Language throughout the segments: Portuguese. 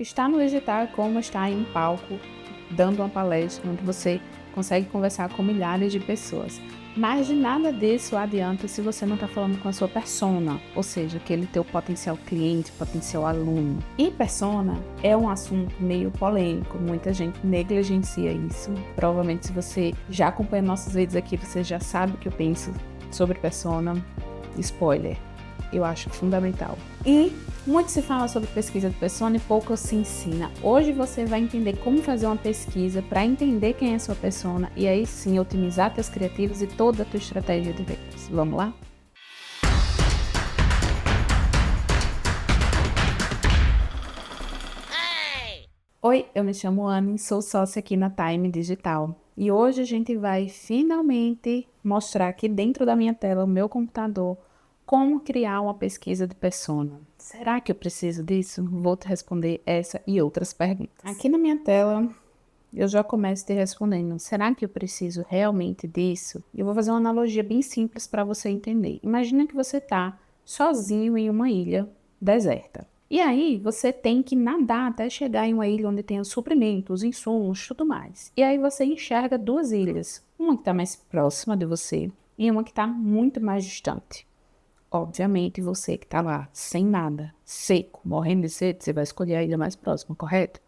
Estar no digital é como estar em um palco, dando uma palestra, onde você consegue conversar com milhares de pessoas. Mas de nada disso adianta se você não está falando com a sua persona, ou seja, aquele teu potencial cliente, potencial aluno. E persona é um assunto meio polêmico, muita gente negligencia isso. Provavelmente se você já acompanha nossos vídeos aqui, você já sabe o que eu penso sobre persona. Spoiler, eu acho fundamental. E muito se fala sobre pesquisa de persona e pouco se ensina. Hoje você vai entender como fazer uma pesquisa para entender quem é a sua persona e aí sim otimizar teus criativos e toda a tua estratégia de vendas. Vamos lá? Oi, eu me chamo Anne, sou sócia aqui na Time Digital. E hoje a gente vai finalmente mostrar aqui dentro da minha tela, o meu computador, como criar uma pesquisa de persona. Será que eu preciso disso? Vou te responder essa e outras perguntas. Aqui na minha tela, eu já começo te respondendo. Será que eu preciso realmente disso? Eu vou fazer uma analogia bem simples para você entender. Imagina que você está sozinho em uma ilha deserta. E aí, você tem que nadar até chegar em uma ilha onde tenha suprimentos, insumos, tudo mais. E aí você enxerga duas ilhas. Uma que está mais próxima de você e uma que está muito mais distante. Obviamente, você que está lá, sem nada, seco, morrendo de sede, você vai escolher a ilha mais próxima, correto?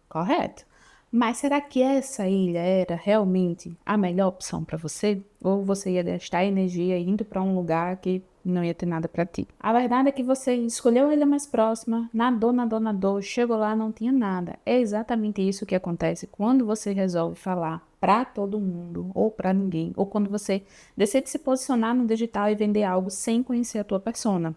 Correto. Mas será que essa ilha era realmente a melhor opção para você? Ou você ia gastar energia indo para um lugar que não ia ter nada para ti? A verdade é que você escolheu a ilha mais próxima, nadou, chegou lá, não tinha nada. É exatamente isso que acontece quando você resolve falar para todo mundo ou para ninguém, ou quando você decide se posicionar no digital e vender algo sem conhecer a tua persona.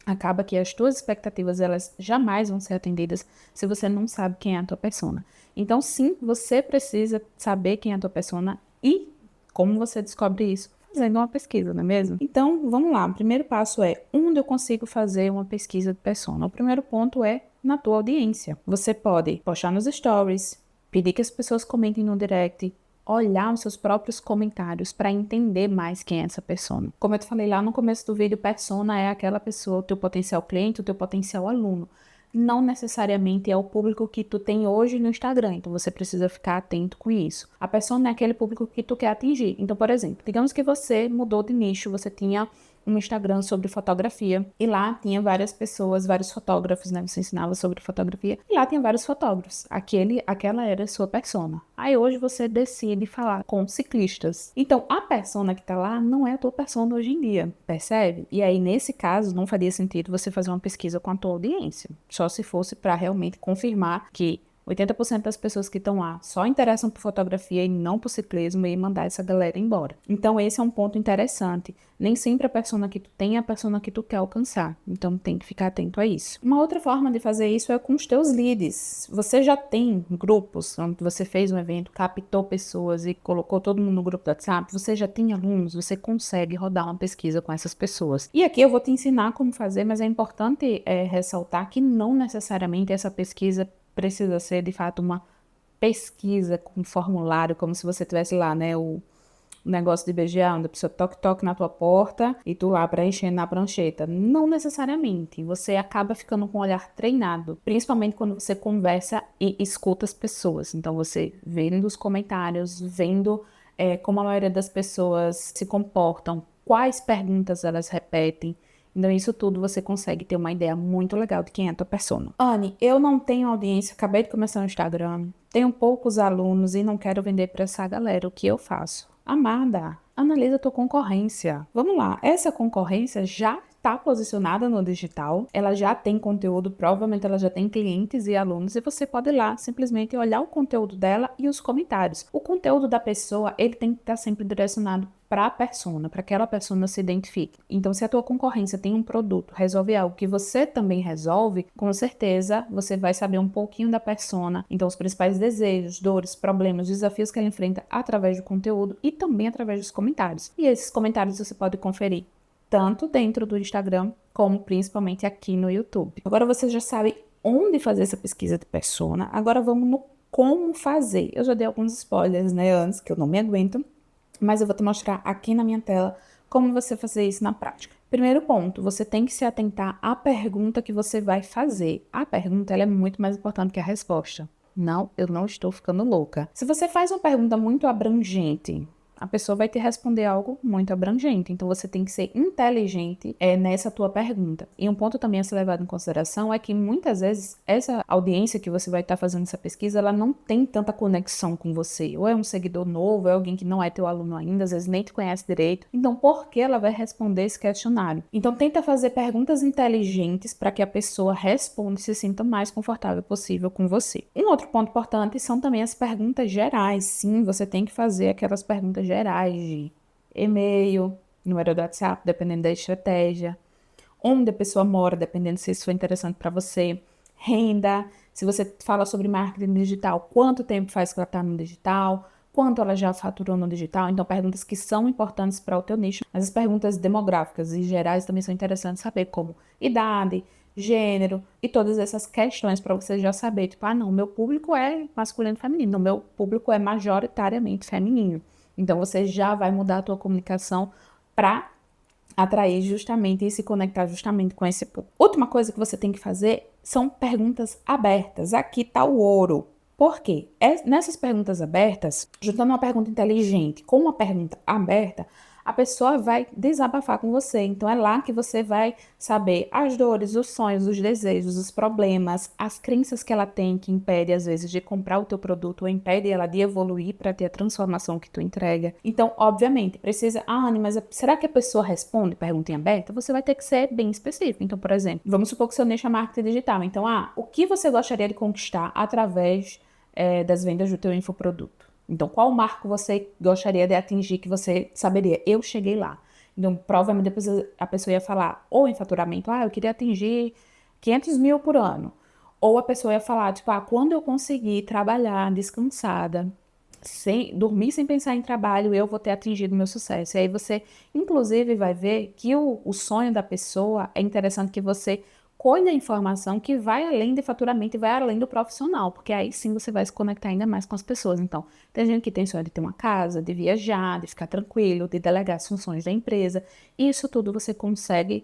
Acaba que as tuas expectativas, elas jamais vão ser atendidas se você não sabe quem é a tua persona. Então, sim, você precisa saber quem é a tua persona e como você descobre isso? Fazendo uma pesquisa, não é mesmo? Então, vamos lá. O primeiro passo é onde eu consigo fazer uma pesquisa de persona. O primeiro ponto é na tua audiência. Você pode postar nos stories, pedir que as pessoas comentem no direct, olhar os seus próprios comentários para entender mais quem é essa persona. Como eu te falei lá no começo do vídeo, persona é aquela pessoa, o teu potencial cliente, o teu potencial aluno. Não necessariamente é o público que tu tem hoje no Instagram, então você precisa ficar atento com isso. A persona é aquele público que tu quer atingir. Então, por exemplo, digamos que você mudou de nicho, você tinha um Instagram sobre fotografia e lá tinha várias pessoas, vários fotógrafos, né? Você ensinava sobre fotografia e lá tinha vários fotógrafos. Aquela era a sua persona. Aí hoje você decide falar com ciclistas. Então a persona que tá lá não é a tua persona hoje em dia, percebe? E aí nesse caso não faria sentido você fazer uma pesquisa com a tua audiência, só se fosse para realmente confirmar que 80% das pessoas que estão lá só interessam por fotografia e não por ciclismo e mandar essa galera embora. Então esse é um ponto interessante. Nem sempre a persona que tu tem é a persona que tu quer alcançar. Então tem que ficar atento a isso. Uma outra forma de fazer isso é com os teus leads. Você já tem grupos onde você fez um evento, captou pessoas e colocou todo mundo no grupo do WhatsApp. Você já tem alunos, você consegue rodar uma pesquisa com essas pessoas. E aqui eu vou te ensinar como fazer, mas é importante ressaltar que não necessariamente essa pesquisa precisa ser, de fato, uma pesquisa com formulário, como se você tivesse lá, né, o negócio de BGA, onde a pessoa toque na tua porta e tu lá preenchendo na prancheta. Não necessariamente. Você acaba ficando com o olhar treinado, principalmente quando você conversa e escuta as pessoas. Então, você vendo os comentários, vendo como a maioria das pessoas se comportam, quais perguntas elas repetem. Então, isso tudo você consegue ter uma ideia muito legal de quem é a tua persona. Anne, eu não tenho audiência, acabei de começar no Instagram, tenho poucos alunos e não quero vender para essa galera. O que eu faço? Amada, analisa a tua concorrência. Vamos lá, essa concorrência já está posicionada no digital, ela já tem conteúdo, provavelmente ela já tem clientes e alunos, e você pode ir lá simplesmente olhar o conteúdo dela e os comentários. O conteúdo da pessoa, ele tem que estar sempre direcionado para a persona, para que aquela persona se identifique. Então, se a tua concorrência tem um produto, resolve algo que você também resolve, com certeza você vai saber um pouquinho da persona, então os principais desejos, dores, problemas, desafios que ela enfrenta através do conteúdo e também através dos comentários. E esses comentários você pode conferir tanto dentro do Instagram, como principalmente aqui no YouTube. Agora você já sabe onde fazer essa pesquisa de persona, agora vamos no como fazer. Eu já dei alguns spoilers, né, antes, que eu não me aguento, mas eu vou te mostrar aqui na minha tela como você fazer isso na prática. Primeiro ponto, você tem que se atentar à pergunta que você vai fazer. A pergunta ela é muito mais importante que a resposta. Não, eu não estou ficando louca. Se você faz uma pergunta muito abrangente, a pessoa vai te responder algo muito abrangente. Então, você tem que ser inteligente nessa tua pergunta. E um ponto também a ser levado em consideração é que muitas vezes essa audiência que você vai estar fazendo essa pesquisa, ela não tem tanta conexão com você. Ou é um seguidor novo, é alguém que não é teu aluno ainda, às vezes nem te conhece direito. Então, por que ela vai responder esse questionário? Então, tenta fazer perguntas inteligentes para que a pessoa responda e se sinta o mais confortável possível com você. Um outro ponto importante são também as perguntas gerais. Sim, você tem que fazer aquelas perguntas gerais de e-mail, número do WhatsApp, dependendo da estratégia, onde a pessoa mora, dependendo se isso for interessante para você, renda, se você fala sobre marketing digital, quanto tempo faz que ela está no digital, quanto ela já faturou no digital. Então, perguntas que são importantes para o teu nicho. Mas as perguntas demográficas e gerais também são interessantes saber, como idade, gênero e todas essas questões para você já saber, tipo, ah, não, meu público é masculino e feminino, meu público é majoritariamente feminino. Então, você já vai mudar a tua comunicação para atrair justamente e se conectar justamente com esse público. Última coisa que você tem que fazer são perguntas abertas. Aqui está o ouro. Por quê? Nessas perguntas abertas, juntando uma pergunta inteligente com uma pergunta aberta, a pessoa vai desabafar com você. Então, é lá que você vai saber as dores, os sonhos, os desejos, os problemas, as crenças que ela tem que impede, às vezes, de comprar o teu produto ou impede ela de evoluir para ter a transformação que tu entrega. Então, obviamente, precisa... Ah, Anny, mas será que a pessoa responde pergunta em aberta? Você vai ter que ser bem específico. Então, por exemplo, vamos supor que seu nicho é marketing digital. Então, o que você gostaria de conquistar através das vendas do teu infoproduto? Então, qual marco você gostaria de atingir que você saberia? Eu cheguei lá. Então, provavelmente depois a pessoa ia falar, ou em faturamento, eu queria atingir 500 mil por ano. Ou a pessoa ia falar, tipo, quando eu conseguir trabalhar descansada, sem dormir sem pensar em trabalho, eu vou ter atingido meu sucesso. E aí você, inclusive, vai ver que o sonho da pessoa é interessante que você colhe a informação que vai além de faturamento e vai além do profissional, porque aí sim você vai se conectar ainda mais com as pessoas. Então, tem gente que tem sonho de ter uma casa, de viajar, de ficar tranquilo, de delegar as funções da empresa. Isso tudo você consegue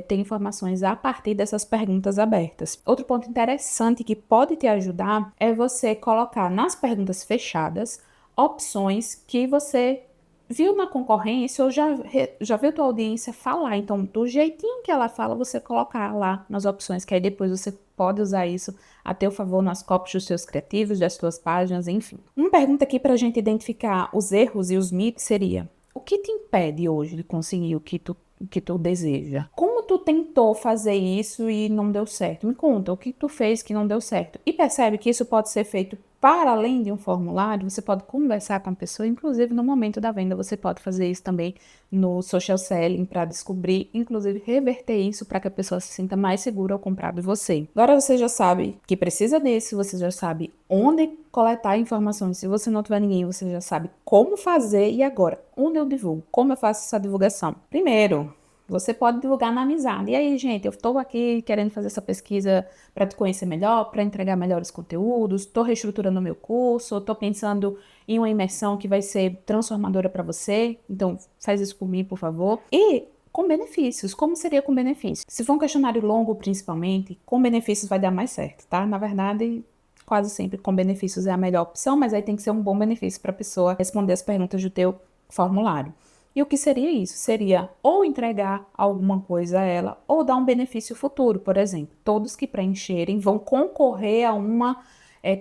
ter informações a partir dessas perguntas abertas. Outro ponto interessante que pode te ajudar é você colocar nas perguntas fechadas opções que você viu na concorrência ou já viu tua audiência falar. Então, do jeitinho que ela fala, você colocar lá nas opções, que aí depois você pode usar isso a teu favor nas copies dos seus criativos, das tuas páginas, enfim. Uma pergunta aqui para a gente identificar os erros e os mitos seria: o que te impede hoje de conseguir o que tu deseja? Como tu tentou fazer isso e não deu certo? Me conta, o que tu fez que não deu certo? E percebe que isso pode ser feito para além de um formulário. Você pode conversar com a pessoa, inclusive no momento da venda, você pode fazer isso também no social selling para descobrir, inclusive reverter isso para que a pessoa se sinta mais segura ao comprar de você. Agora você já sabe que precisa disso, você já sabe onde coletar informações. Se você não tiver ninguém, você já sabe como fazer. E agora, onde eu divulgo? Como eu faço essa divulgação? Primeiro, você pode divulgar na amizade. E aí, gente, eu estou aqui querendo fazer essa pesquisa para te conhecer melhor, para entregar melhores conteúdos, estou reestruturando o meu curso, estou pensando em uma imersão que vai ser transformadora para você. Então, faz isso por mim, por favor. E com benefícios. Como seria com benefícios? Se for um questionário longo, principalmente, com benefícios vai dar mais certo, tá? Na verdade, quase sempre com benefícios é a melhor opção, mas aí tem que ser um bom benefício para a pessoa responder as perguntas do teu formulário. E o que seria isso? Seria ou entregar alguma coisa a ela, ou dar um benefício futuro, por exemplo. Todos que preencherem vão concorrer a uma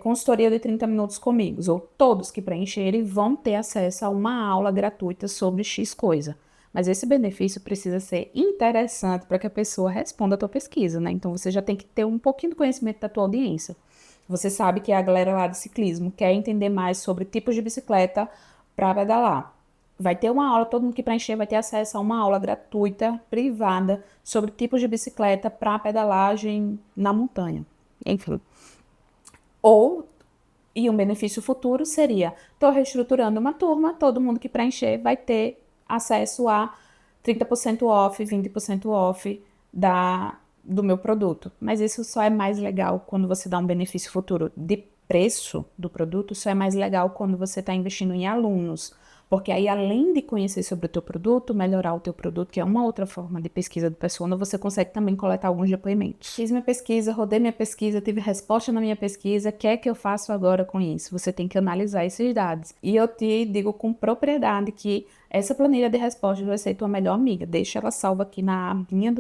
consultoria de 30 minutos comigo, ou todos que preencherem vão ter acesso a uma aula gratuita sobre X coisa. Mas esse benefício precisa ser interessante para que a pessoa responda a tua pesquisa, né? Então, você já tem que ter um pouquinho de conhecimento da tua audiência. Você sabe que a galera lá do ciclismo quer entender mais sobre tipos de bicicleta para pedalar. Vai ter uma aula, todo mundo que preencher vai ter acesso a uma aula gratuita, privada, sobre tipos de bicicleta para pedalagem na montanha. Enfim. E um benefício futuro seria: estou reestruturando uma turma, todo mundo que preencher vai ter acesso a 30% off, 20% off do meu produto. Mas isso só é mais legal quando você dá um benefício futuro de preço do produto, só é mais legal quando você está investindo em alunos. Porque aí, além de conhecer sobre o teu produto, melhorar o teu produto, que é uma outra forma de pesquisa do persona, você consegue também coletar alguns depoimentos. Fiz minha pesquisa, rodei minha pesquisa, tive resposta na minha pesquisa, o que é que eu faço agora com isso? Você tem que analisar esses dados. E eu te digo com propriedade que essa planilha de respostas vai ser tua melhor amiga. Deixa ela salva aqui na abinha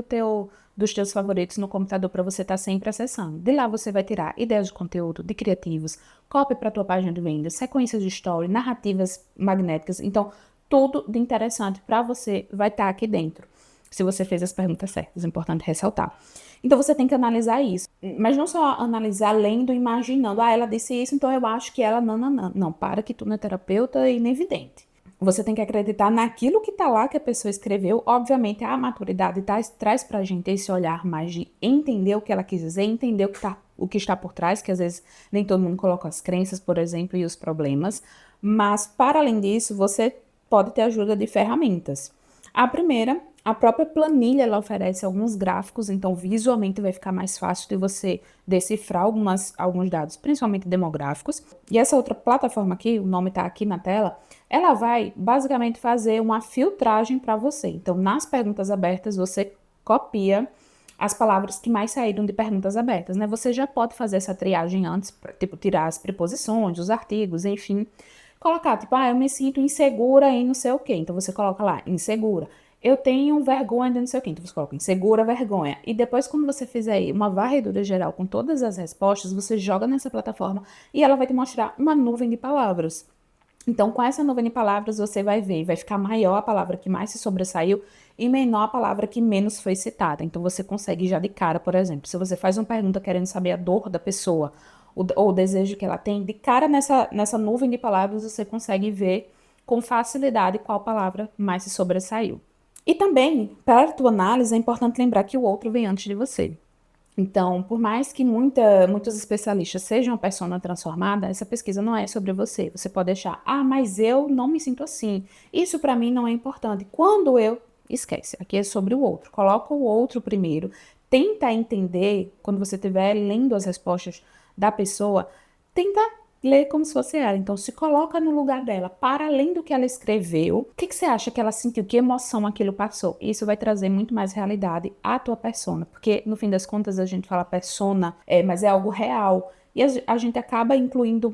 dos teus favoritos no computador para você estar sempre acessando. De lá você vai tirar ideias de conteúdo, de criativos, copy para tua página de vendas, sequências de story, narrativas magnéticas. Então, tudo de interessante para você vai estar aqui dentro. Se você fez as perguntas certas, é importante ressaltar. Então, você tem que analisar isso. Mas não só analisar lendo, imaginando. Ah, ela disse isso, então eu acho que ela não. Não, para que tu não é terapeuta e nem vidente. Você tem que acreditar naquilo que tá lá que a pessoa escreveu. Obviamente, a maturidade traz pra gente esse olhar mais de entender o que ela quis dizer, entender o que está por trás, que às vezes nem todo mundo coloca as crenças, por exemplo, e os problemas. Mas, para além disso, você pode ter ajuda de ferramentas. A primeira, a própria planilha, ela oferece alguns gráficos, então visualmente vai ficar mais fácil de você decifrar alguns dados, principalmente demográficos. E essa outra plataforma aqui, o nome está aqui na tela, ela vai basicamente fazer uma filtragem para você. Então, nas perguntas abertas, você copia as palavras que mais saíram de perguntas abertas, né? Você já pode fazer essa triagem antes, tipo, tirar as preposições, os artigos, enfim. Colocar, tipo, eu me sinto insegura em não sei o quê. Então, você coloca lá, insegura. Eu tenho vergonha de não sei o quê. Então, você coloca insegura, vergonha. E depois, quando você fizer aí uma varredura geral com todas as respostas, você joga nessa plataforma e ela vai te mostrar uma nuvem de palavras. Então, com essa nuvem de palavras, você vai ver, vai ficar maior a palavra que mais se sobressaiu e menor a palavra que menos foi citada. Então, você consegue já de cara, por exemplo, se você faz uma pergunta querendo saber a dor da pessoa ou o desejo que ela tem, de cara nessa nuvem de palavras, você consegue ver com facilidade qual palavra mais se sobressaiu. E também, para a tua análise, é importante lembrar que o outro vem antes de você. Então, por mais que muitos especialistas sejam persona transformada, essa pesquisa não é sobre você. Você pode achar, mas eu não me sinto assim. Isso para mim não é importante. Quando eu esquece, aqui é sobre o outro. Coloca o outro primeiro. Tenta entender, quando você estiver lendo as respostas da pessoa, tenta ler como se fosse ela. Então, se coloca no lugar dela, para além do que ela escreveu, o que você acha que ela sentiu, que emoção aquilo passou? Isso vai trazer muito mais realidade à tua persona, porque no fim das contas a gente fala persona, mas é algo real. E a gente acaba incluindo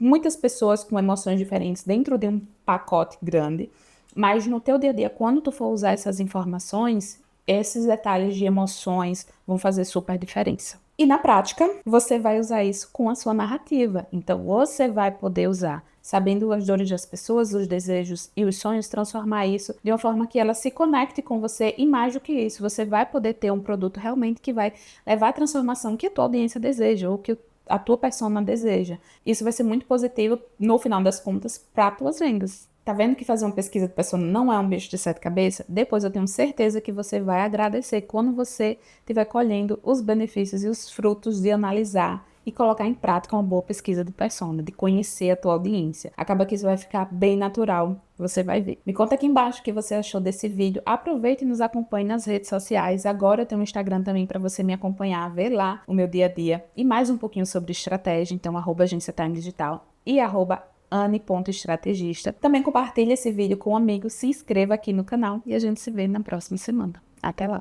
muitas pessoas com emoções diferentes dentro de um pacote grande, mas no teu dia a dia, quando tu for usar essas informações, esses detalhes de emoções vão fazer super diferença. E na prática, você vai usar isso com a sua narrativa. Então, você vai poder usar, sabendo as dores das pessoas, os desejos e os sonhos, transformar isso de uma forma que ela se conecte com você. E mais do que isso, você vai poder ter um produto realmente que vai levar a transformação que a tua audiência deseja ou que a tua persona deseja. Isso vai ser muito positivo, no final das contas, para as tuas vendas. Tá vendo que fazer uma pesquisa de persona não é um bicho de sete cabeças? Depois eu tenho certeza que você vai agradecer quando você estiver colhendo os benefícios e os frutos de analisar e colocar em prática uma boa pesquisa de persona, de conhecer a tua audiência. Acaba que isso vai ficar bem natural, você vai ver. Me conta aqui embaixo o que você achou desse vídeo. Aproveite e nos acompanhe nas redes sociais. Agora eu tenho um Instagram também para você me acompanhar, ver lá o meu dia a dia e mais um pouquinho sobre estratégia. Então, @Agência Time Digital e @Anne.estrategista. Também compartilhe esse vídeo com um amigo, se inscreva aqui no canal e a gente se vê na próxima semana. Até lá!